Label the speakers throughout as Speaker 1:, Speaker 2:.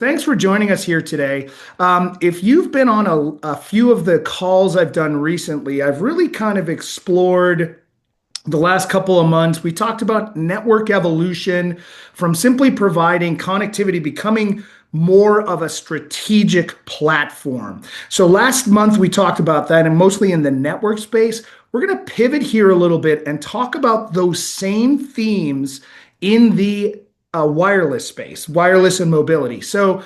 Speaker 1: Thanks for joining us here today. If you've been on a few of the calls I've done recently, I've really kind of explored the last couple of months. We talked about network evolution from simply providing connectivity, becoming more of a strategic platform. So last month we talked about that, and mostly in the network space. We're going to pivot here a little bit and talk about those same themes in the wireless space, wireless and mobility. So,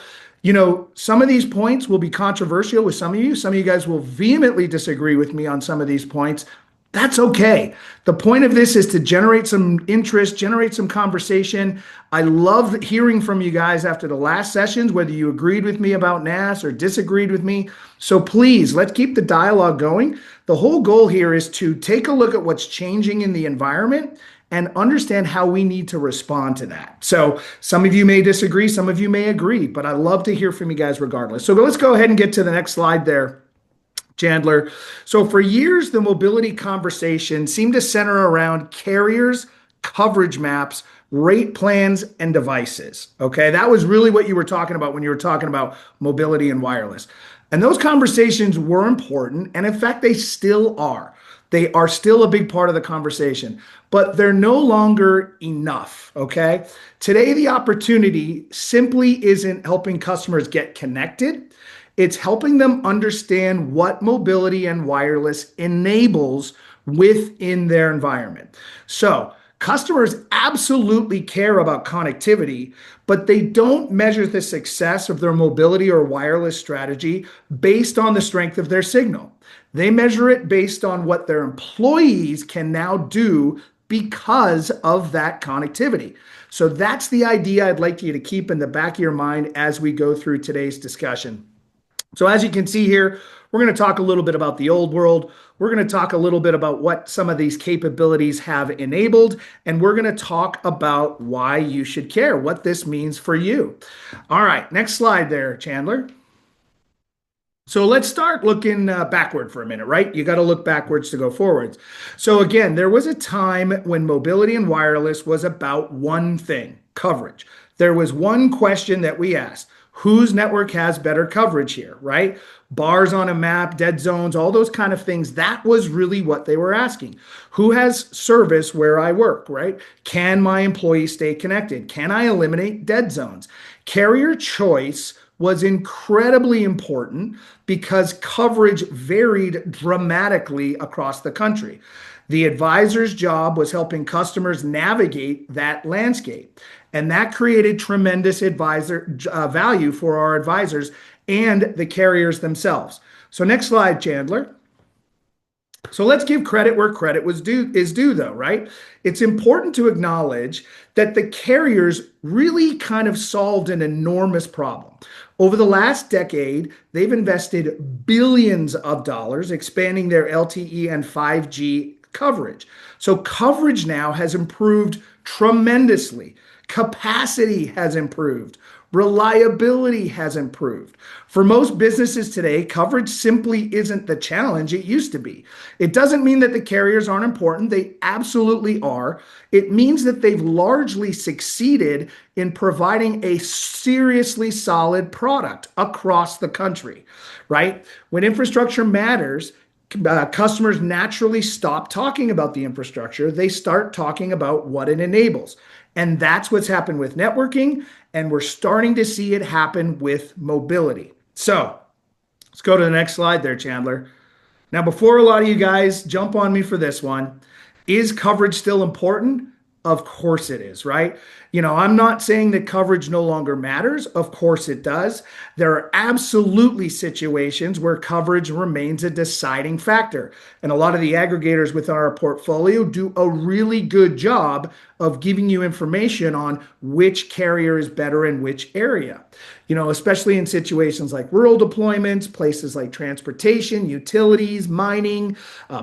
Speaker 1: some of these points will be controversial with some of you. Some of you guys will vehemently disagree with me on some of these points. That's okay. The point of this is to generate some interest, generate some conversation. I love hearing from you guys after the last sessions, whether you agreed with me about NAS or disagreed with me. So please, let's keep the dialogue going. The whole goal here is to take a look at what's changing in the environment and understand how we need to respond to that. So some of you may disagree, some of you may agree, but I love to hear from you guys regardless. So let's go ahead and get to the next slide there, Chandler. So for years, the mobility conversation seemed to center around carriers, coverage maps, rate plans, and devices. Okay, that was really what you were talking about when you were talking about mobility and wireless. And those conversations were important. And in fact, they still are. They are still a big part of the conversation, but they're no longer enough. Okay. Today, the opportunity simply isn't helping customers get connected. It's helping them understand what mobility and wireless enables within their environment. So, customers absolutely care about connectivity, but they don't measure the success of their mobility or wireless strategy based on the strength of their signal. They measure it based on what their employees can now do because of that connectivity. So that's the idea I'd like you to keep in the back of your mind as we go through today's discussion. So as you can see here, we're going to talk a little bit about the old world. We're going to talk a little bit about what some of these capabilities have enabled, and we're going to talk about why you should care, what this means for you. All right, next slide there, Chandler. So let's start looking backward for a minute, right? You got to look backwards to go forwards. So again, there was a time when mobility and wireless was about one thing, coverage. There was one question that we asked: whose network has better coverage here, right? Bars on a map, dead zones, all those kind of things. That was really what they were asking. Who has service where I work, right? Can my employees stay connected? Can I eliminate dead zones? Carrier choice was incredibly important because coverage varied dramatically across the country. The advisor's job was helping customers navigate that landscape. And that created tremendous advisor value for our advisors and the carriers themselves. So next slide, Chandler. So let's give credit where credit is due though, right? It's important to acknowledge that the carriers really kind of solved an enormous problem. Over the last decade, they've invested billions of dollars expanding their LTE and 5G coverage. So coverage now has improved tremendously. Capacity has improved. Reliability has improved. For most businesses today, coverage simply isn't the challenge it used to be. It doesn't mean that the carriers aren't important. They absolutely are. It means that they've largely succeeded in providing a seriously solid product across the country, right? When infrastructure matters, customers naturally stop talking about the infrastructure. They start talking about what it enables. And that's what's happened with networking, and we're starting to see it happen with mobility. So let's go to the next slide there, Chandler. Now, before a lot of you guys jump on me for this one, is coverage still important? Of course it is, right? I'm not saying that coverage no longer matters. Of course it does. There are absolutely situations where coverage remains a deciding factor. And a lot of the aggregators within our portfolio do a really good job of giving you information on which carrier is better in which area. Especially in situations like rural deployments, places like transportation, utilities, mining,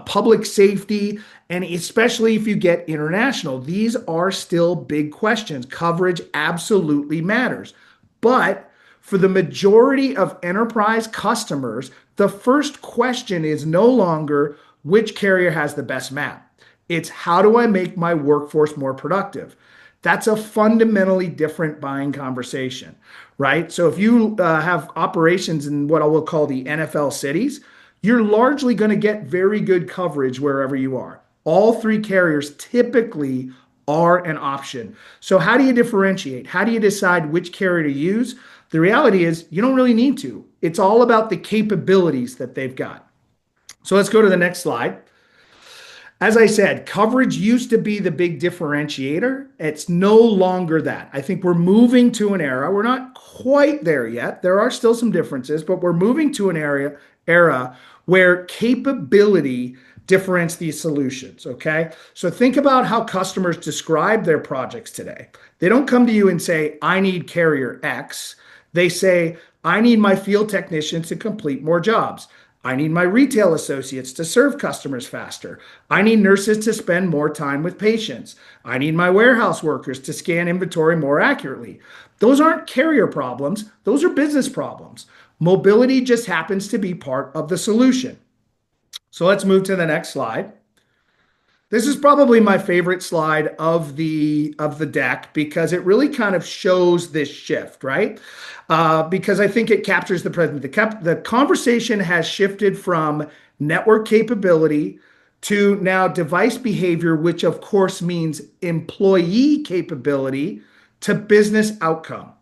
Speaker 1: public safety, and especially if you get international. These are still big questions. Coverage absolutely matters. But for the majority of enterprise customers, the first question is no longer which carrier has the best map. It's how do I make my workforce more productive? That's a fundamentally different buying conversation, right? So if you have operations in what I will call the NFL cities, you're largely going to get very good coverage wherever you are. All three carriers typically are an option. So how do you differentiate? How do you decide which carrier to use? The reality is you don't really need to. It's all about the capabilities that they've got. So let's go to the next slide. As I said, coverage used to be the big differentiator. It's no longer that. I think we're moving to an era. We're not quite there yet. There are still some differences, but we're moving to an era where capability differentiates these solutions. Okay. So think about how customers describe their projects today. They don't come to you and say, I need carrier X. They say, I need my field technicians to complete more jobs. I need my retail associates to serve customers faster. I need nurses to spend more time with patients. I need my warehouse workers to scan inventory more accurately. Those aren't carrier problems, those are business problems. Mobility just happens to be part of the solution. So let's move to the next slide. This is probably my favorite slide of the deck because it really kind of shows this shift, right? Because I think it captures the present. The conversation has shifted from network capability to now device behavior, which of course means employee capability to business outcome.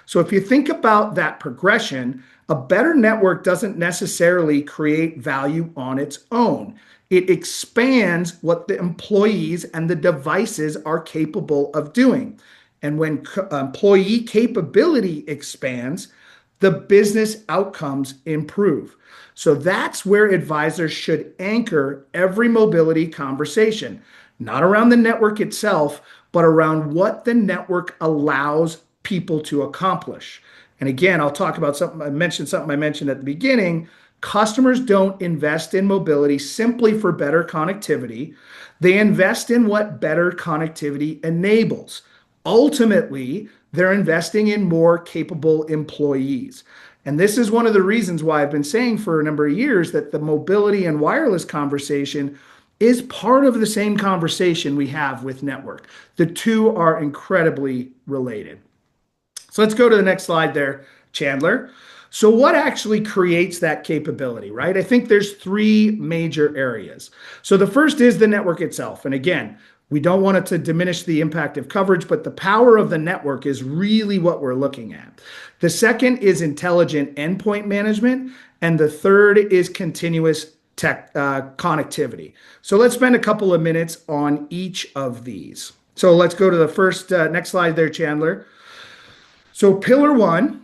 Speaker 1: So if you think about that progression, a better network doesn't necessarily create value on its own. It expands what the employees and the devices are capable of doing. And when employee capability expands, the business outcomes improve. So that's where advisors should anchor every mobility conversation, not around the network itself, but around what the network allows people to accomplish. And again, I'll talk about something I mentioned at the beginning. Customers don't invest in mobility simply for better connectivity. They invest in what better connectivity enables. Ultimately, they're investing in more capable employees. And this is one of the reasons why I've been saying for a number of years that the mobility and wireless conversation is part of the same conversation we have with network. The two are incredibly related. So let's go to the next slide there, Chandler. So what actually creates that capability, right? I think there's three major areas. So the first is the network itself. And again, we don't want it to diminish the impact of coverage, but the power of the network is really what we're looking at. The second is intelligent endpoint management. And the third is continuous connectivity. So let's spend a couple of minutes on each of these. So let's go to the first, next slide there, Chandler. So pillar one,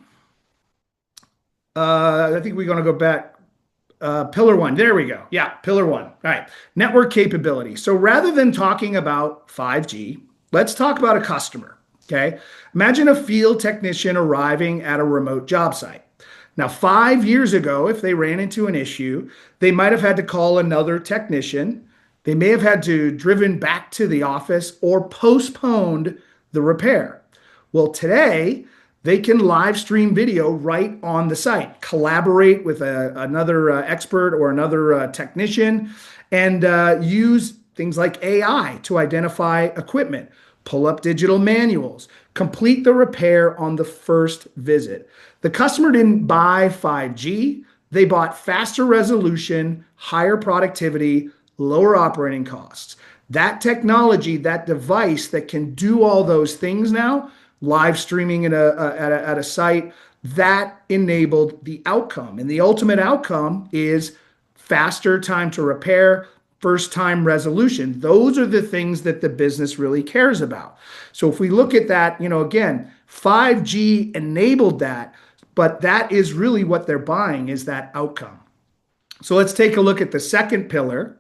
Speaker 1: I think we're going to go back. Pillar one, there we go. Yeah, pillar one. All right, network capability. So rather than talking about 5G, let's talk about a customer. Okay, imagine a field technician arriving at a remote job site. Now, 5 years ago, if they ran into an issue, they might have had to call another technician. They may have had to driven back to the office or postponed the repair. Well, today, they can live stream video right on the site, collaborate with another expert or another technician, and use things like AI to identify equipment, pull up digital manuals, complete the repair on the first visit. The customer didn't buy 5G, they bought faster resolution, higher productivity, lower operating costs. That technology, that device that can do all those things now, live streaming at a site, that enabled the outcome. And the ultimate outcome is faster time to repair, first time resolution. Those are the things that the business really cares about. So if we look at that, again, 5G enabled that, but that is really what they're buying is that outcome. So let's take a look at the second pillar.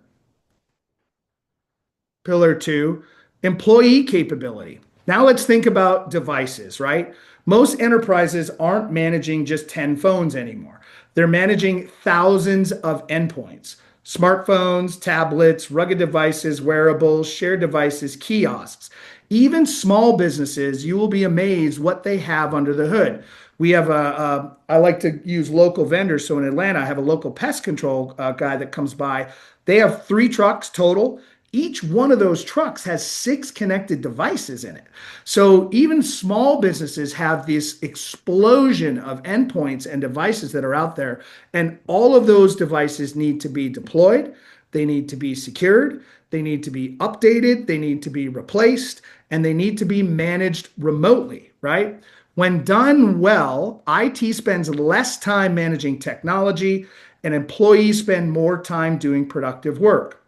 Speaker 1: Pillar two, employee capability. Now let's think about devices, right? Most enterprises aren't managing just 10 phones anymore. They're managing thousands of endpoints, smartphones, tablets, rugged devices, wearables, shared devices, kiosks. Even small businesses, you will be amazed what they have under the hood. We have I like to use local vendors. So in Atlanta, I have a local pest control guy that comes by. They have 3 trucks total. each one of those trucks has six connected devices in it. So even small businesses have this explosion of endpoints and devices that are out there. And all of those devices need to be deployed, they need to be secured, they need to be updated, they need to be replaced, and they need to be managed remotely, right? When done well, IT spends less time managing technology and employees spend more time doing productive work.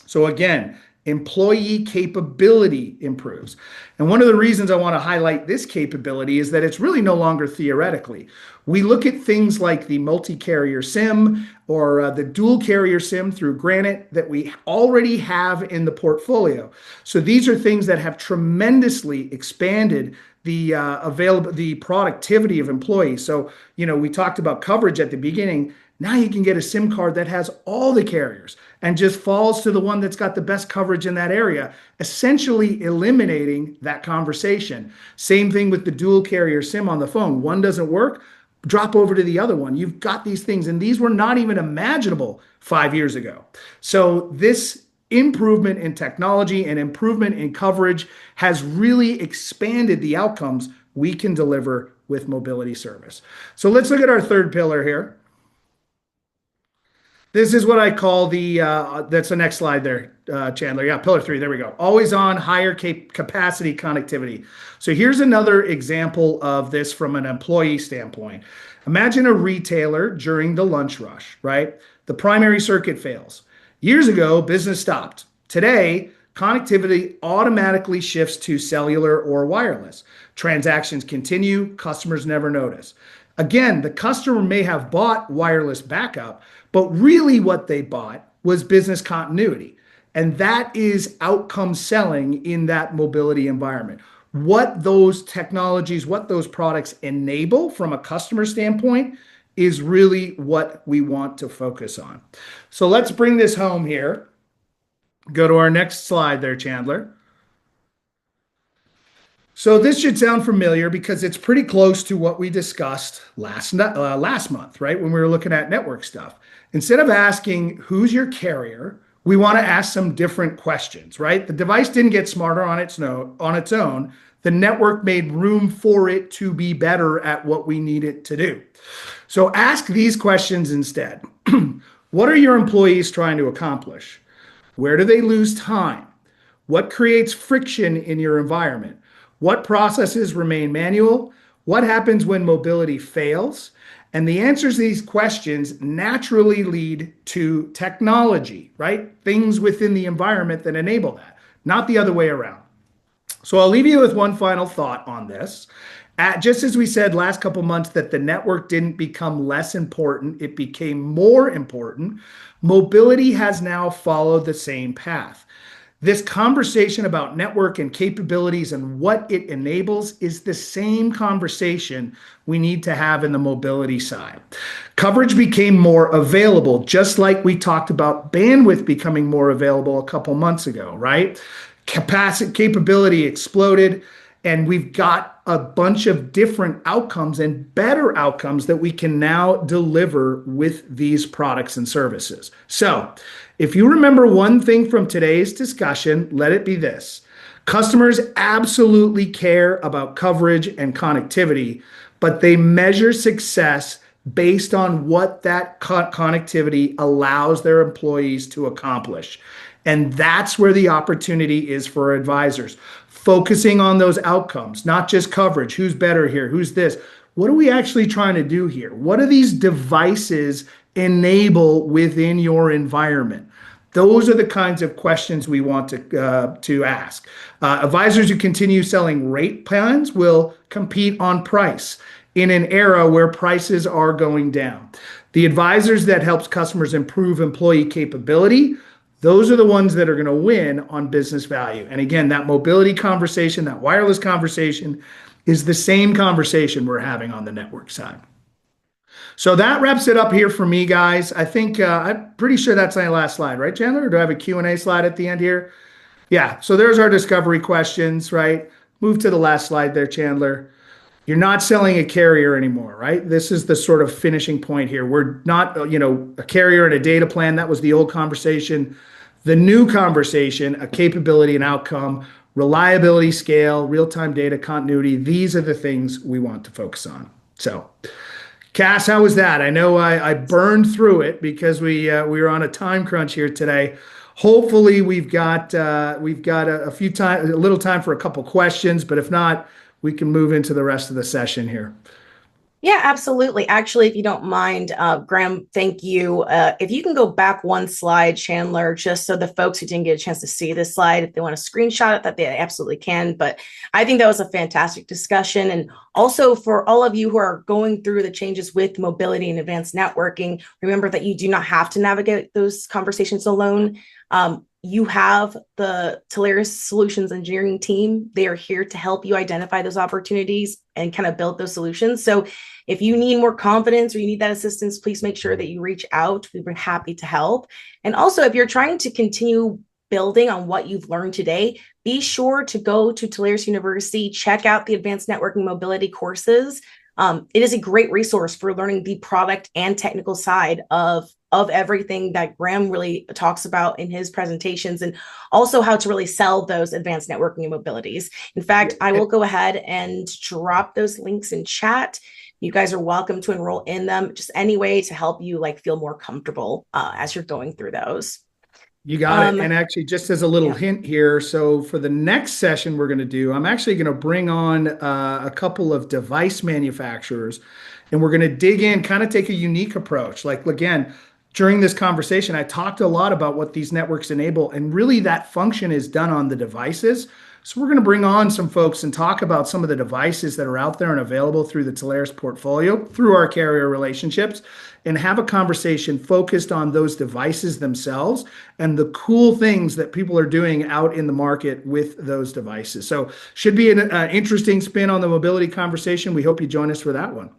Speaker 1: So again, employee capability improves. And one of the reasons I want to highlight this capability is that it's really no longer theoretically. We look at things like the multi-carrier SIM or the dual carrier SIM through Granite that we already have in the portfolio. So these are things that have tremendously expanded the productivity of employees. So, we talked about coverage at the beginning. Now you can get a SIM card that has all the carriers and just falls to the one that's got the best coverage in that area, essentially eliminating that conversation. Same thing with the dual carrier SIM on the phone. One doesn't work, drop over to the other one. You've got these things, and these were not even imaginable 5 years ago. So this improvement in technology and improvement in coverage has really expanded the outcomes we can deliver with mobility service. So let's look at our third pillar here. This is what I call that's the next slide there, Chandler. Yeah, pillar three, there we go. Always on higher capacity connectivity. So here's another example of this from an employee standpoint. Imagine a retailer during the lunch rush, right? The primary circuit fails. Years ago, business stopped. Today, connectivity automatically shifts to cellular or wireless. Transactions continue, customers never notice. Again, the customer may have bought wireless backup, but really what they bought was business continuity. And that is outcome selling in that mobility environment. What those technologies, what those products enable from a customer standpoint is really what we want to focus on. So let's bring this home here. Go to our next slide there, Chandler. So this should sound familiar because it's pretty close to what we discussed last month, right? When we were looking at network stuff. Instead of asking who's your carrier, we want to ask some different questions, right? The device didn't get smarter on its own. The network made room for it to be better at what we need it to do. So ask these questions instead. What are your employees trying to accomplish? Where do they lose time? What creates friction in your environment? What processes remain manual? What happens when mobility fails? And the answers to these questions naturally lead to technology, right? Things within the environment that enable that, not the other way around. So I'll leave you with one final thought on this. Just as we said last couple months that the network didn't become less important, it became more important. Mobility has now followed the same path. This conversation about network and capabilities and what it enables is the same conversation we need to have in the mobility side. Coverage became more available, just like we talked about bandwidth becoming more available a couple months ago, right? Capability exploded, and we've got a bunch of different outcomes and better outcomes that we can now deliver with these products and services. So, if you remember one thing from today's discussion, let it be this. Customers absolutely care about coverage and connectivity, but they measure success based on what that connectivity allows their employees to accomplish. And that's where the opportunity is for advisors. Focusing on those outcomes, not just coverage. Who's better here? Who's this? What are we actually trying to do here? What do these devices enable within your environment? Those are the kinds of questions we want to ask. Advisors who continue selling rate plans will compete on price in an era where prices are going down. The advisors that helps customers improve employee capability, those are the ones that are going to win on business value. And again, that mobility conversation, that wireless conversation is the same conversation we're having on the network side. So that wraps it up here for me, guys. I think I'm pretty sure that's my last slide, right, Chandler? Or do I have a Q&A slide at the end here? Yeah, so there's our discovery questions, right? Move to the last slide there, Chandler. You're not selling a carrier anymore, right? This is the sort of finishing point here. We're not, a carrier and a data plan. That was the old conversation. The new conversation, a capability and outcome, reliability, scale, real-time data continuity. These are the things we want to focus on. So, Cass, how was that? I know I burned through it because we were on a time crunch here today. Hopefully, we've got a little time for a couple questions, but if not, we can move into the rest of the session here.
Speaker 2: Yeah, absolutely. Actually, if you don't mind, Graham, thank you. If you can go back one slide, Chandler, just so the folks who didn't get a chance to see this slide, if they want to screenshot it, that they absolutely can. But I think that was a fantastic discussion. And also for all of you who are going through the changes with mobility and advanced networking, remember that you do not have to navigate those conversations alone. You have the Teleris Solutions engineering team. They are here to help you identify those opportunities and kind of build those solutions. So if you need more confidence or you need that assistance, please make sure that you reach out. We'd be happy to help. And also, if you're trying to continue building on what you've learned today, be sure to go to Teleris University, check out the advanced networking mobility courses. It is a great resource for learning the product and technical side of everything that Graham really talks about in his presentations, and also how to really sell those advanced networking and mobilities. In fact, I will go ahead and drop those links in chat. You guys are welcome to enroll in them, just any way to help you like feel more comfortable as you're going through those.
Speaker 1: You got it. And actually, just as a little
Speaker 2: Yeah.
Speaker 1: hint here, so for the next session we're going to do, I'm actually going to bring on a couple of device manufacturers, and we're going to dig in, kind of take a unique approach. Like, again, during this conversation, I talked a lot about what these networks enable, and really that function is done on the devices. So we're going to bring on some folks and talk about some of the devices that are out there and available through the Teleris portfolio, through our carrier relationships, and have a conversation focused on those devices themselves and the cool things that people are doing out in the market with those devices. So should be an interesting spin on the mobility conversation. We hope you join us for that one.